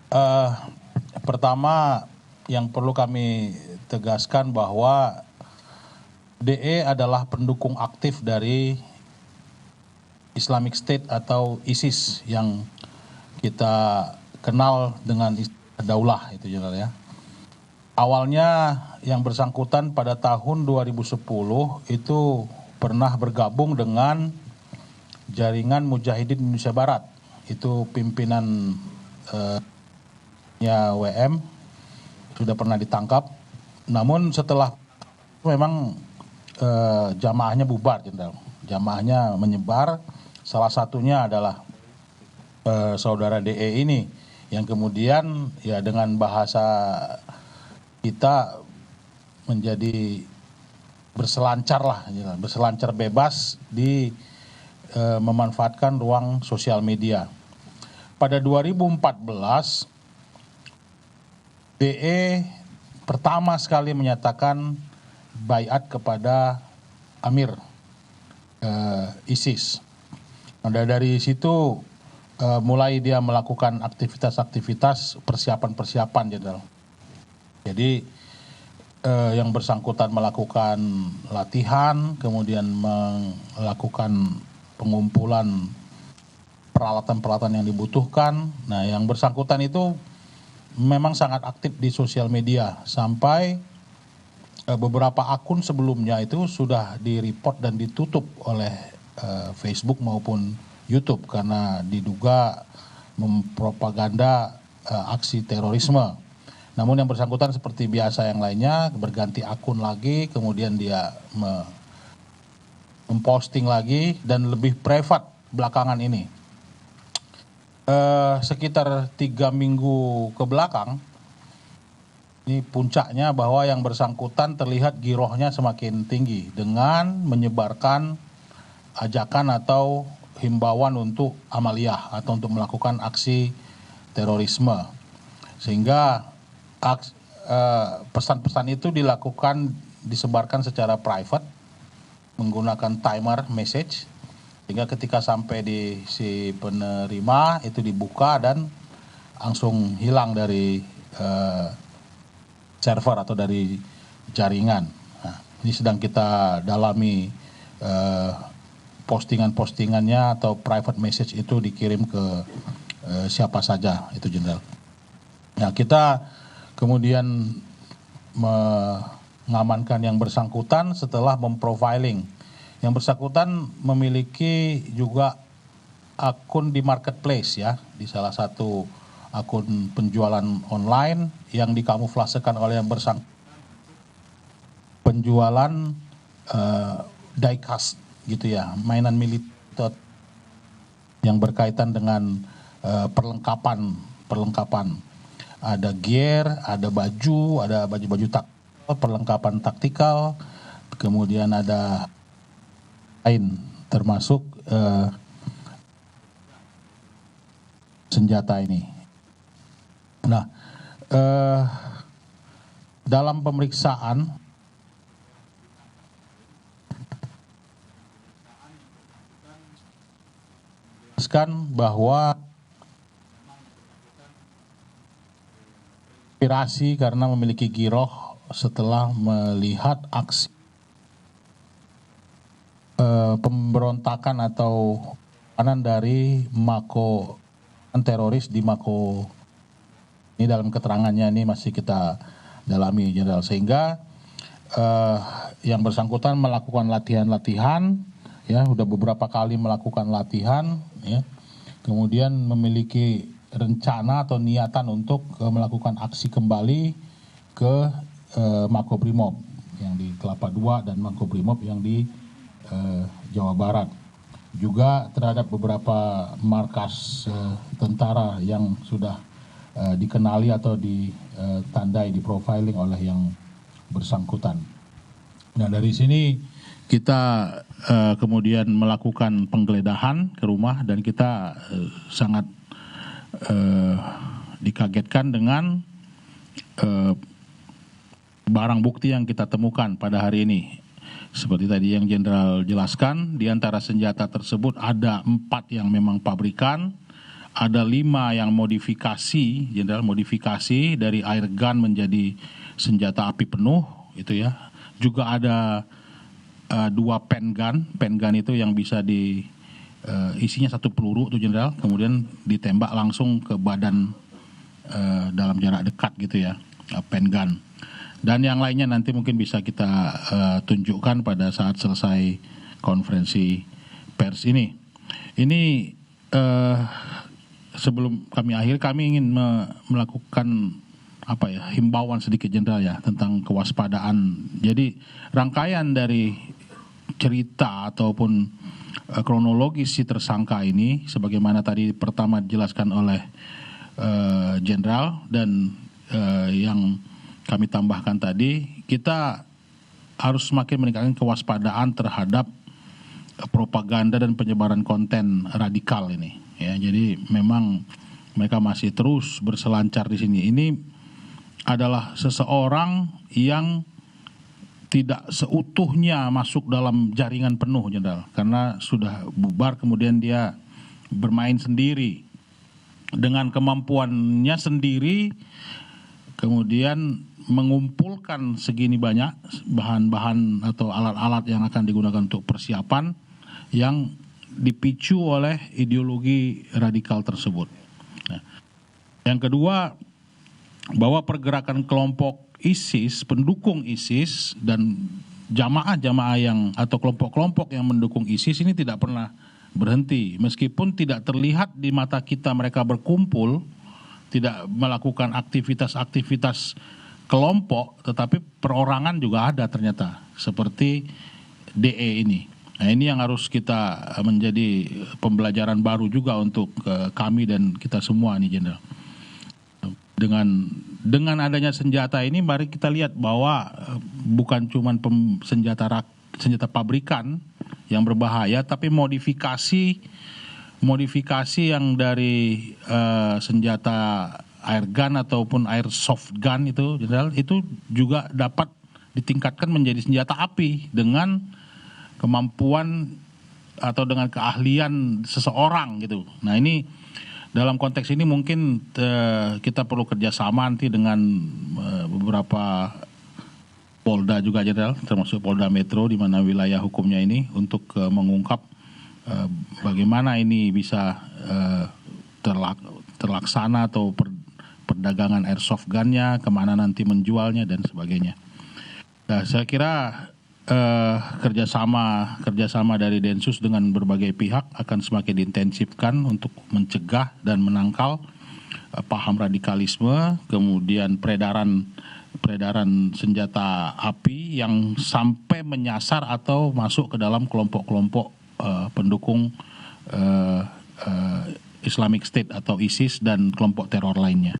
Eh, Pertama yang perlu kami tegaskan bahwa DE adalah pendukung aktif dari Islamic State atau ISIS yang kita kenal dengan Daulah itu Jenderal ya. Awalnya yang bersangkutan pada tahun 2010 itu pernah bergabung dengan Jaringan Mujahidin Indonesia Barat. Itu pimpinan WM sudah pernah ditangkap. Namun setelah memang jamaahnya bubar, Jenderal. Jamaahnya menyebar. Salah satunya adalah saudara DE ini yang kemudian ya dengan bahasa kita menjadi berselancar lah, berselancar bebas di memanfaatkan ruang sosial media. Pada 2014 DE pertama sekali menyatakan baiat kepada Amir ISIS. Nah, dari situ mulai dia melakukan aktivitas-aktivitas persiapan-persiapan, Jenderal. Jadi yang bersangkutan melakukan latihan, kemudian melakukan pengumpulan peralatan-peralatan yang dibutuhkan. Nah, yang bersangkutan itu memang sangat aktif di sosial media sampai beberapa akun sebelumnya itu sudah di-report dan ditutup oleh Facebook maupun YouTube karena diduga mempropaganda aksi terorisme. Namun yang bersangkutan seperti biasa yang lainnya berganti akun lagi, kemudian dia memposting lagi dan lebih privat belakangan ini. Sekitar 3 minggu ke belakang, ini puncaknya bahwa yang bersangkutan terlihat girohnya semakin tinggi dengan menyebarkan ajakan atau himbauan untuk amaliyah atau untuk melakukan aksi terorisme. Sehingga pesan-pesan itu disebarkan secara private menggunakan timer message, sehingga ketika sampai di si penerima itu dibuka dan langsung hilang dari server atau dari jaringan. Nah, ini sedang kita dalami postingan-postingannya atau private message itu dikirim ke siapa saja itu, Jenderal. Nah, kita kemudian mengamankan yang bersangkutan setelah memprofiling. Yang bersangkutan memiliki juga akun di marketplace ya, di salah satu akun penjualan online yang dikamuflasekan oleh yang bersangkutan penjualan diecast gitu ya, mainan militer yang berkaitan dengan perlengkapan. Ada gear, ada baju-baju taktikal, perlengkapan taktikal, kemudian ada lain termasuk senjata ini. Nah, dalam pemeriksaan bahwa inspirasi karena memiliki giroh setelah melihat aksi pemberontakan atau kanan dari Mako teroris di Mako. Ini dalam keterangannya ini masih kita dalami, Jenderal. Sehingga yang bersangkutan melakukan latihan-latihan, ya, udah beberapa kali melakukan latihan, ya, kemudian memiliki rencana atau niatan untuk melakukan aksi kembali ke Makobrimob yang di Kelapa II dan Makobrimob yang di Jawa Barat. Juga terhadap beberapa markas tentara yang sudah dikenali atau ditandai, di profiling oleh yang bersangkutan. Nah, dari sini kita kemudian melakukan penggeledahan ke rumah dan kita sangat dikagetkan dengan barang bukti yang kita temukan pada hari ini. Seperti tadi yang Jenderal jelaskan, di antara senjata tersebut ada 4 yang memang pabrikan, ada 5 yang modifikasi, Jenderal, modifikasi dari air gun menjadi senjata api penuh, itu ya. Juga ada 2 pen gun itu yang bisa isinya 1 peluru tuh, Jenderal, kemudian ditembak langsung ke badan dalam jarak dekat gitu ya, pen gun. Dan yang lainnya nanti mungkin bisa kita tunjukkan pada saat selesai konferensi pers ini. Ini sebelum kami akhir, kami ingin melakukan himbauan sedikit, Jenderal, ya, tentang kewaspadaan. Jadi rangkaian dari cerita ataupun kronologis si tersangka ini, sebagaimana tadi pertama dijelaskan oleh Jenderal, dan yang kami tambahkan tadi, kita harus semakin meningkatkan kewaspadaan terhadap propaganda dan penyebaran konten radikal ini. Ya, jadi memang mereka masih terus berselancar di sini. Ini adalah seseorang yang tidak seutuhnya masuk dalam jaringan penuh, Jenderal, karena sudah bubar, kemudian dia bermain sendiri dengan kemampuannya sendiri, kemudian mengumpulkan segini banyak bahan-bahan atau alat-alat yang akan digunakan untuk persiapan yang dipicu oleh ideologi radikal tersebut. Nah, yang kedua, bahwa pergerakan kelompok ISIS, pendukung ISIS, dan jamaah-jamaah yang atau kelompok-kelompok yang mendukung ISIS ini tidak pernah berhenti. Meskipun tidak terlihat di mata kita mereka berkumpul, tidak melakukan aktivitas-aktivitas kelompok, tetapi perorangan juga ada ternyata, seperti DE ini. Nah, ini yang harus kita menjadi pembelajaran baru juga untuk kami dan kita semua nih, Jenderal. Dengan adanya senjata ini, mari kita lihat bahwa bukan cuma senjata pabrikan yang berbahaya, tapi modifikasi yang dari senjata air gun ataupun airsoft gun itu, Jenderal, itu juga dapat ditingkatkan menjadi senjata api dengan kemampuan atau dengan keahlian seseorang gitu. Nah, ini dalam konteks ini mungkin kita perlu kerjasama nanti dengan beberapa Polda juga, Jenderal, termasuk Polda Metro di mana wilayah hukumnya ini, untuk mengungkap bagaimana ini bisa terlaksana atau perdagangan airsoft gunnya, kemana nanti menjualnya dan sebagainya. Nah, saya kira kerjasama dari Densus dengan berbagai pihak akan semakin diintensifkan untuk mencegah dan menangkal paham radikalisme, kemudian peredaran senjata api yang sampai menyasar atau masuk ke dalam kelompok-kelompok pendukung Islamic State atau ISIS dan kelompok teror lainnya.